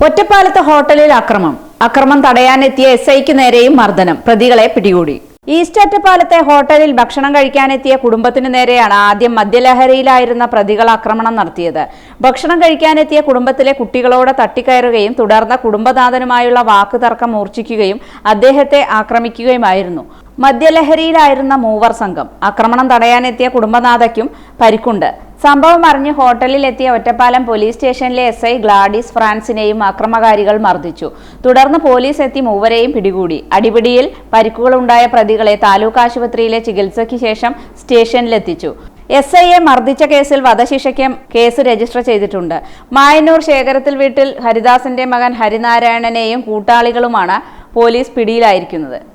ഒറ്റപ്പാലത്ത് ഹോട്ടലിൽ അക്രമം തടയാനെത്തിയ എസ്ഐക്ക് നേരെയും മർദ്ദനം. പ്രതികളെ പിടികൂടി. ഈസ്റ്റ് ഒറ്റപ്പാലത്തെ ഹോട്ടലിൽ ഭക്ഷണം കഴിക്കാനെത്തിയ കുടുംബത്തിനു നേരെയാണ് ആദ്യം മദ്യലഹരിയിലായിരുന്ന പ്രതികൾ ആക്രമണം നടത്തിയത്. ഭക്ഷണം കഴിക്കാനെത്തിയ കുടുംബത്തിലെ കുട്ടികളോട് തട്ടിക്കയറുകയും തുടർന്ന് കുടുംബനാഥനുമായുള്ള വാക്കുതർക്കം മൂർച്ഛിക്കുകയും അദ്ദേഹത്തെ ആക്രമിക്കുകയുമായിരുന്നു. മദ്യലഹരിയിലായിരുന്ന മൂവർ സംഘം. ആക്രമണം തടയാനെത്തിയ കുടുംബനാഥയ്ക്കും പരിക്കുണ്ട്. സംഭവം അറിഞ്ഞ് ഹോട്ടലിൽ എത്തിയ ഒറ്റപ്പാലം പോലീസ് സ്റ്റേഷനിലെ എസ്ഐ ഗ്ലാഡിസ് ഫ്രാൻസിനെയും അക്രമകാരികൾ മർദ്ദിച്ചു. തുടർന്ന് പോലീസ് എത്തി മൂവരെയും പിടികൂടി. അടിപിടിയിൽ പരിക്കുകളുണ്ടായ പ്രതികളെ താലൂക്ക് ആശുപത്രിയിലെ ചികിത്സയ്ക്ക് ശേഷം സ്റ്റേഷനിലെത്തിച്ചു. എസ്ഐയെ മർദ്ദിച്ച കേസിൽ വധശിക്ഷയ്ക്ക് കേസ് രജിസ്റ്റർ ചെയ്തിട്ടുണ്ട്. മായന്നൂർ ശേഖരത്തിൽ വീട്ടിൽ ഹരിദാസിന്റെ മകൻ ഹരിനാരായണനെയും കൂട്ടാളികളുമാണ് പോലീസ് പിടിയിലായിരിക്കുന്നത്.